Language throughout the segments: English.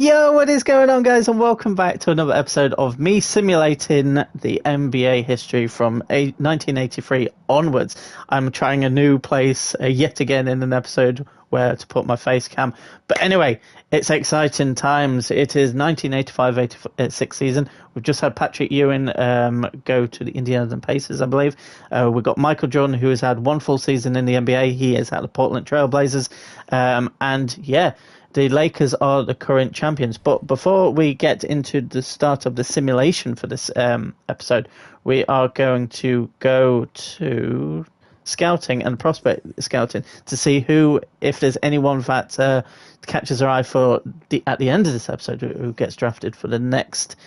Yo, what is going on, guys? And welcome back to another episode of me simulating the NBA history from 1983 onwards. I'm trying a new place yet again in an episode where to put my face cam. But anyway, it's exciting times. It is 1985-86 season. We've just had Patrick Ewing go to the Indiana Pacers, I believe. We've got Michael Jordan, who has had one full season in the NBA. He is at the Portland Trail Blazers. And yeah, the Lakers are the current champions. But before we get into the start of the simulation for this episode, we are going to go to scouting and prospect scouting to see who, if there's anyone that catches our eye for at the end of this episode, who gets drafted for the next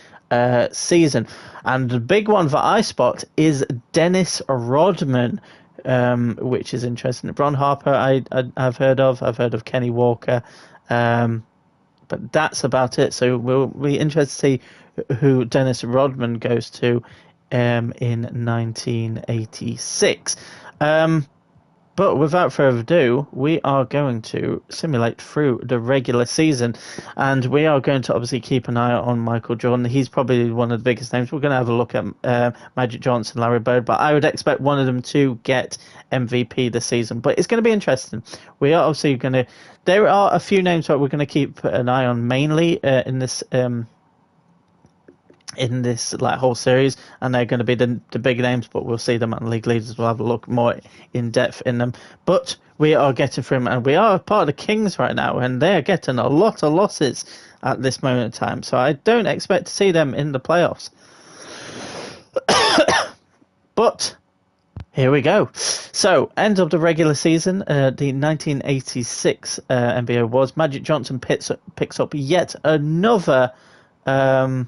season. And the big one that I spot is Dennis Rodman. Which is interesting. Ron Harper, I've heard of. I've heard of Kenny Walker. But that's about it. So we'll be interested to see who Dennis Rodman goes to in 1986. But without further ado, we are going to simulate through the regular season, and we are going to obviously keep an eye on Michael Jordan. He's probably one of the biggest names. We're going to have a look at Magic Johnson, Larry Bird, but I would expect one of them to get MVP this season. But it's going to be interesting. We are obviously going to... There are a few names that we're going to keep an eye on mainly in this like whole series, and they're going to be the big names, but we'll see them at league leaders. We'll have a look more in depth in them. But we are getting through them, and we are part of the Kings right now, and they are getting a lot of losses at this moment in time. So I don't expect to see them in the playoffs. But here we go. So, end of the regular season, the 1986 NBA awards. Magic Johnson picks up yet another. Can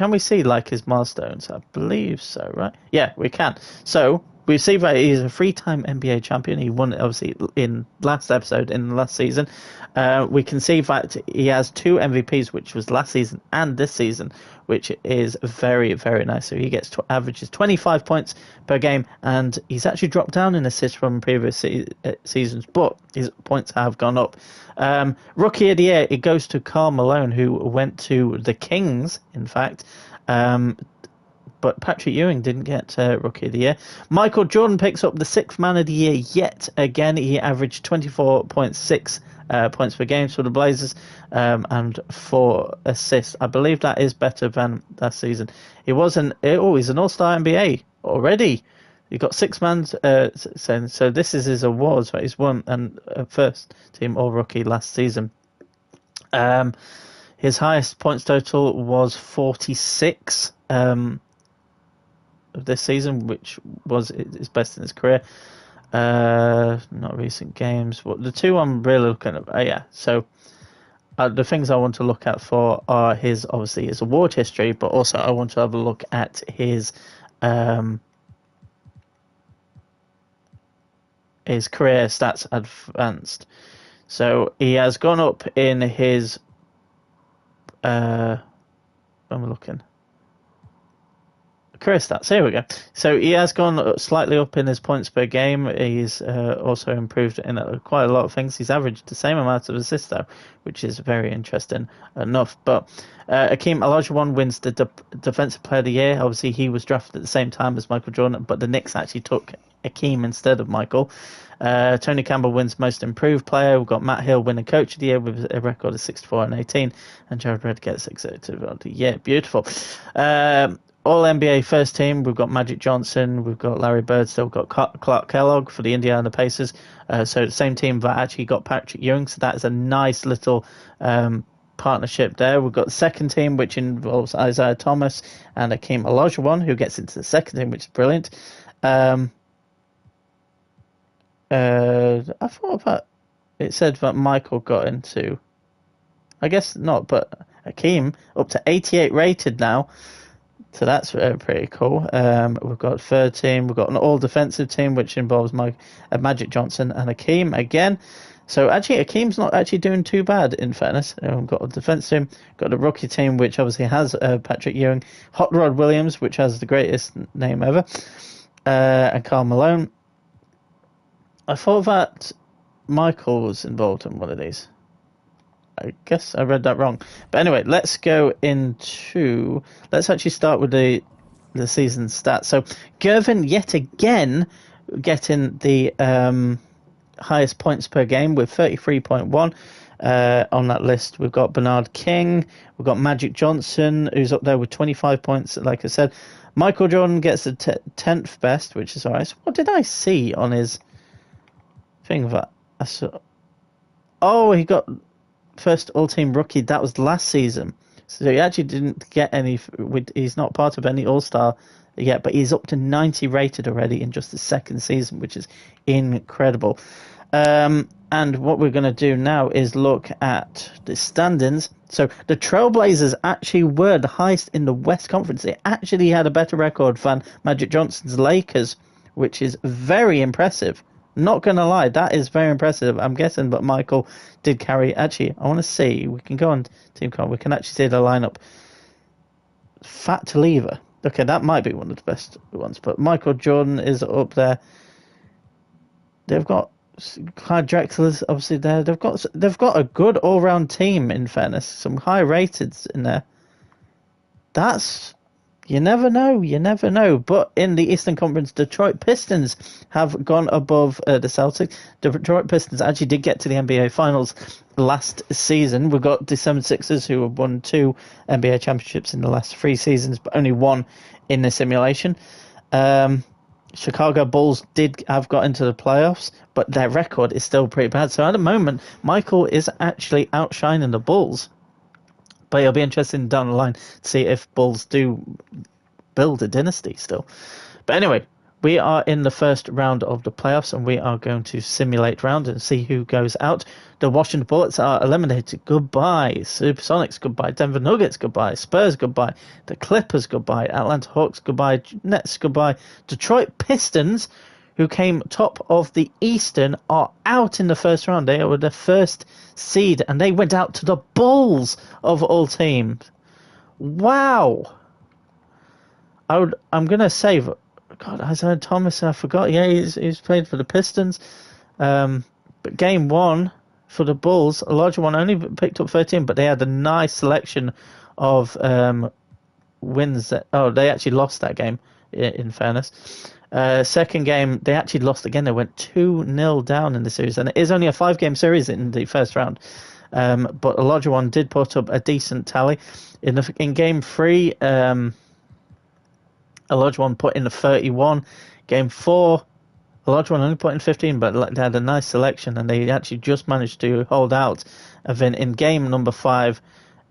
we see like his milestones? I believe so, right? Yeah, we can. So we see that he's a three-time NBA champion. He won it obviously in last episode in the last season. We can see that he has two MVPs, which was last season and this season, which is very, very nice. So he averages 25 points per game, and he's actually dropped down in assists from previous seasons, but his points have gone up. Rookie of the Year, it goes to Karl Malone, who went to the Kings, in fact. But Patrick Ewing didn't get Rookie of the Year. Michael Jordan picks up the sixth Man of the Year yet again. He averaged 24.6 points per game for the Blazers and 4 assists. I believe that is better than last season. He's an All-Star NBA already. He got 6 man. So this is his awards that he's won, and first team All Rookie last season. His highest points total was 46 of this season, which was his best in his career. Not recent games. But the two I'm really looking at. So the things I want to look at for are his award history, but also I want to have a look at his career stats advanced. So he has gone up in his when we're looking career stats. Here we go. So he has gone slightly up in his points per game. He's also improved in quite a lot of things. He's averaged the same amount of assists though, which is very interesting enough. But Akeem Olajuwon wins the Defensive Player of the Year. Obviously, he was drafted at the same time as Michael Jordan, but the Knicks actually took Akeem instead of Michael. Tony Campbell wins Most Improved Player. We've got Matt Hill winning Coach of the Year with a record of 64-18, and Jared Red gets Executive of the Year. Beautiful. All NBA first team. We've got Magic Johnson. We've got Larry Bird. Still got Clark Kellogg for the Indiana Pacers. So the same team that actually got Patrick Ewing. So that is a nice little partnership there. We've got the second team, which involves Isaiah Thomas and Akeem Olajuwon, who gets into the second team, which is brilliant. I thought that it said that Michael got into. I guess not, but Akeem up to 88 rated now. So that's pretty cool. We've got third team. We've got an all-defensive team, which involves Magic Johnson and Akeem again. So actually, Akeem's not actually doing too bad, in fairness. We've got a defense team, got a rookie team, which obviously has Patrick Ewing, Hot Rod Williams, which has the greatest name ever, and Karl Malone. I thought that Michael was involved in one of these. I guess I read that wrong. But anyway, let's go into. Let's actually start with the season stats. So Gervin yet again getting the highest points per game with 33.1. On that list, we've got Bernard King, we've got Magic Johnson, who's up there with 25 points, like I said. Michael Jordan gets the 10th best, which is all right. So what did I see on his thing that I saw? Oh, he got first all-team rookie. That was last season. So he actually didn't get any. He's not part of any All-Star yet, but he's up to 90 rated already in just the second season, which is incredible. And what we're going to do now is look at the standings. So the Trailblazers actually were the highest in the West Conference. They actually had a better record than Magic Johnson's Lakers, which is very impressive. Not going to lie, that is very impressive. I'm guessing, but Michael did carry. Actually, I want to see. We can go on Team Card. We can actually see the lineup. Fat to Lever. Okay, that might be one of the best ones. But Michael Jordan is up there. They've got Clyde Drexler's obviously there. They've got a good all-round team. In fairness, some high rateds in there. That's. You never know. But in the Eastern Conference, Detroit Pistons have gone above the Celtics. The Detroit Pistons actually did get to the NBA Finals last season. We've got the 76ers who have won 2 NBA championships in the last 3 seasons, but only 1 in the simulation. Chicago Bulls did have got into the playoffs, but their record is still pretty bad. So at the moment, Michael is actually outshining the Bulls. But it'll be interesting down the line to see if Bulls do build a dynasty still. But anyway, we are in the first round of the playoffs, and we are going to simulate round and see who goes out. The Washington Bullets are eliminated. Goodbye. Supersonics, goodbye. Denver Nuggets, goodbye. Spurs, goodbye. The Clippers, goodbye. Atlanta Hawks, goodbye. Nets, goodbye. Detroit Pistons, who came top of the Eastern, are out in the first round. They were the first seed, and they went out to the Bulls of all teams. Wow. I'm going to say, God, Isaiah Thomas, I forgot. Yeah, he's played for the Pistons. But game 1 for the Bulls, a larger one, only picked up 13, but they had a nice selection of wins. They actually lost that game, in fairness. Second game, they actually lost again. They went 2-0 down in the series, and it is only a 5-game series in the first round. But a larger one did put up a decent tally. In game 3, a large one put in the 31. Game 4, a large one only put in 15, but they had a nice selection, and they actually just managed to hold out. And then in game number 5,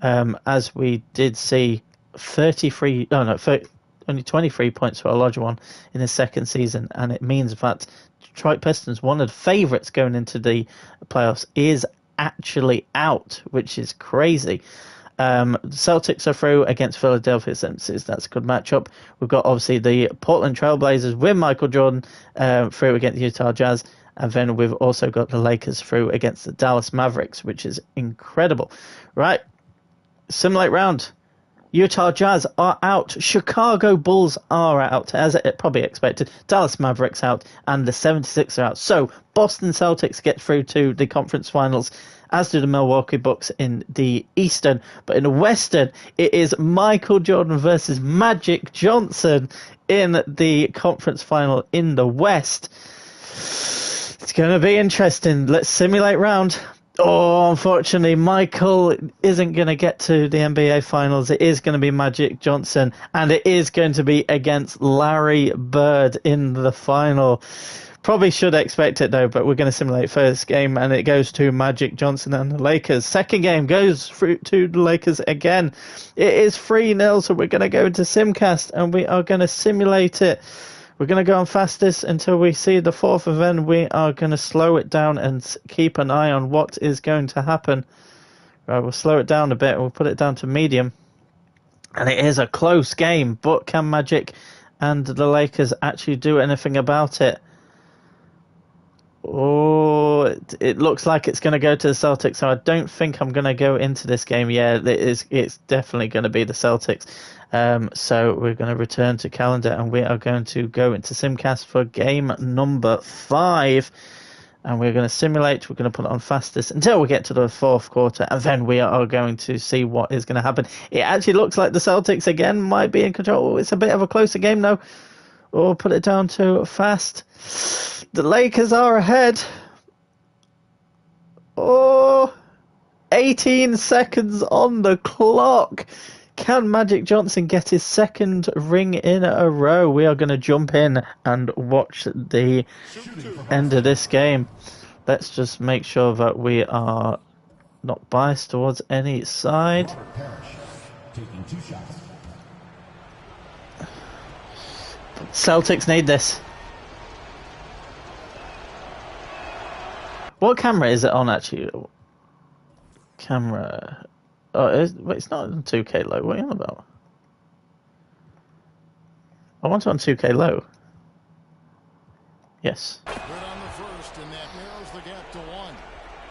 as we did see, only 23 points for a larger one in his second season, and it means that Detroit Pistons, one of the favourites going into the playoffs, is actually out, which is crazy. The Celtics are through against Philadelphia 76. That's a good matchup. We've got obviously the Portland Trailblazers with Michael Jordan through against the Utah Jazz, and then we've also got the Lakers through against the Dallas Mavericks, which is incredible. Right, simulate round. Utah Jazz are out. Chicago Bulls are out, as it probably expected. Dallas Mavericks out, and the 76ers are out. So Boston Celtics get through to the conference finals, as do the Milwaukee Bucks in the Eastern. But in the Western, it is Michael Jordan versus Magic Johnson in the conference final in the West. It's going to be interesting. Let's simulate round. Oh, unfortunately, Michael isn't going to get to the NBA Finals. It is going to be Magic Johnson, and it is going to be against Larry Bird in the final. Probably should expect it, though, but we're going to simulate first game, and it goes to Magic Johnson and the Lakers. Second game goes through to the Lakers again. It is 3-0, so we're going to go into Simcast, and we are going to simulate it. We're going to go on fastest until we see the fourth, and then we are going to slow it down and keep an eye on what is going to happen. Right, we'll slow it down a bit, and we'll put it down to medium. And it is a close game, but can Magic and the Lakers actually do anything about it? Oh, it looks like it's going to go to the Celtics, so I don't think I'm going to go into this game. Yeah, it's definitely going to be the Celtics. So we're going to return to calendar, and we are going to go into Simcast for game number 5. and we're going to simulate. We're going to put it on fastest until we get to the fourth quarter, and then we are going to see what is going to happen. It actually looks like the Celtics again might be in control. It's a bit of a closer game though. We'll put it down to fast. The Lakers are ahead. Oh, 18 seconds on the clock. Can Magic Johnson get his second ring in a row? We are going to jump in and watch the end of this game. Let's just make sure that we are not biased towards any side. Celtics need this. What camera is it on, actually? Camera... Oh, wait, it's not on 2K low. What are you on about? I want it on 2K low. Yes. Good on the first, and that narrows the gap to 1.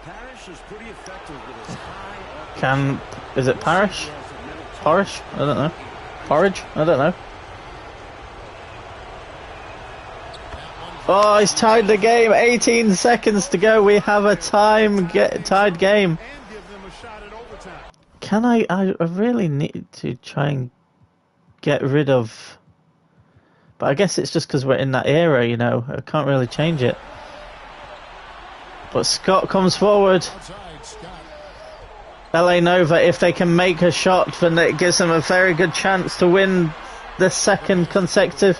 Parrish is pretty effective with his high... Is it Parrish? Porridge? I don't know. Porridge? I don't know. Oh, he's tied the game. 18 seconds to go. We have a tied game. Can I really need to try and get rid of... But I guess it's just because we're in that era, you know. I can't really change it. But Scott comes forward. LA Nova, if they can make a shot, then it gives them a very good chance to win the second consecutive.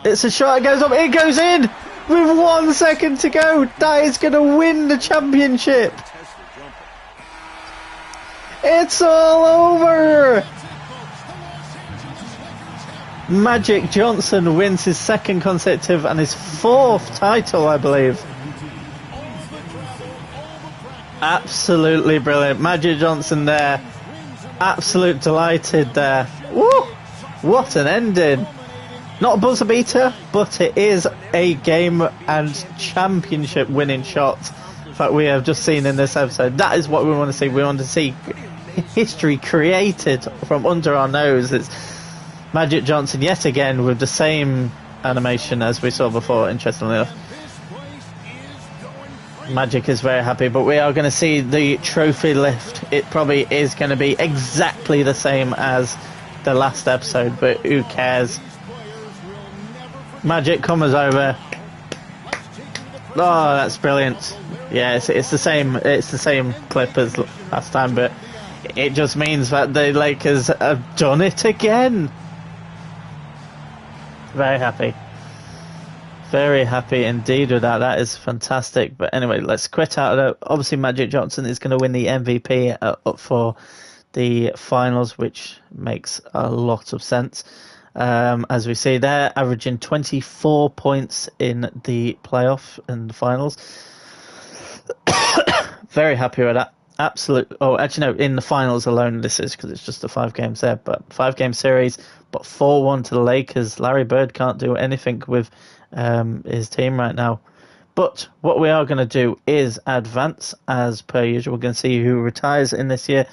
It's a shot, it goes up, it goes in! With 1 second to go! That is going to win the championship! It's all over! Magic Johnson wins his second consecutive and his fourth title, I believe. Absolutely brilliant. Magic Johnson there. Absolute delighted there. Woo! What an ending. Not a buzzer beater, but it is a game and championship winning shot that we have just seen in this episode. That is what we want to see. We want to see history created from under our nose. It's Magic Johnson yet again with the same animation as we saw before, interestingly enough. Magic is very happy, but we are going to see the trophy lift. It probably is going to be exactly the same as the last episode, but who cares? Magic comes over. Oh, that's brilliant. Yeah, it's the same clip as last time, but it just means that the Lakers have done it again. Very happy. Very happy indeed with that. That is fantastic. But anyway, let's quit out of it. Obviously, Magic Johnson is going to win the MVP up for the finals, which makes a lot of sense. As we see there, averaging 24 points in the playoff and the finals. Very happy with that. Absolute. Oh, actually, no, in the finals alone, this is because it's just the 5 games there. But 5-game series, but 4-1 to the Lakers. Larry Bird can't do anything with his team right now. But what we are going to do is advance as per usual. We're going to see who retires in this year.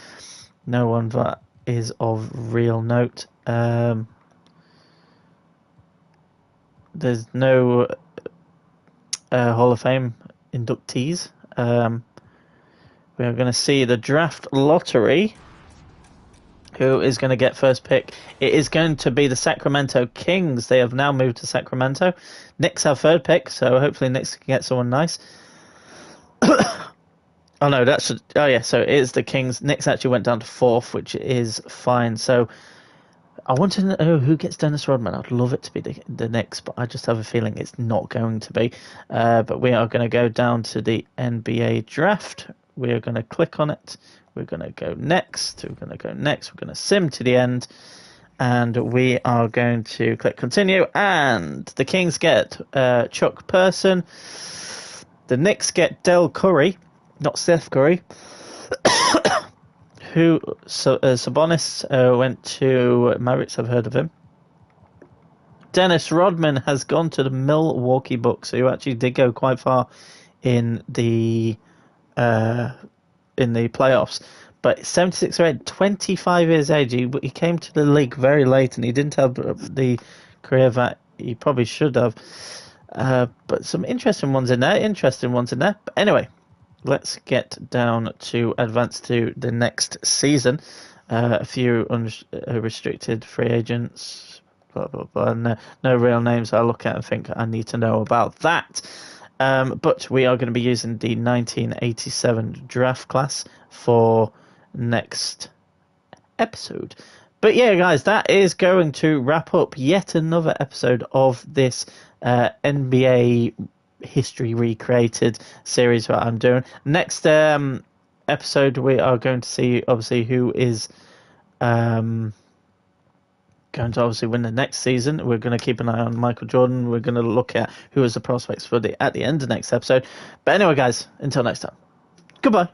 No one that is of real note. There's no Hall of Fame inductees. We are going to see the draft lottery. Who is going to get first pick? It is going to be the Sacramento Kings. They have now moved to Sacramento. Knicks have third pick, so hopefully Knicks can get someone nice. Oh no, so it is the Kings. Knicks actually went down to 4th, which is fine. So I want to know who gets Dennis Rodman. I'd love it to be the Knicks, but I just have a feeling it's not going to be. But we are going to go down to the NBA draft. We are going to click on it. We're going to go next. We're going to go next. We're going to sim to the end. And we are going to click continue. And the Kings get Chuck Person. The Knicks get Del Curry, not Steph Curry. Sabonis went to Mavericks. I've heard of him. Dennis Rodman has gone to the Milwaukee Bucks, who actually did go quite far in the playoffs. But 76 red, 25 years age. He came to the league very late, and he didn't have the career that he probably should have. But some interesting ones in there. But anyway, let's get down to advance to the next season. A few unrestricted free agents, blah, blah, blah. No real names I look at and think I need to know about that. But we are going to be using the 1987 draft class for next episode. But yeah, guys, that is going to wrap up yet another episode of this NBA history recreated series that I'm doing. Next episode, we are going to see, obviously, who is going to obviously win the next season. We're going to keep an eye on Michael Jordan. We're going to look at who is the prospects for at the end of the next episode. But anyway, guys, until next time, goodbye.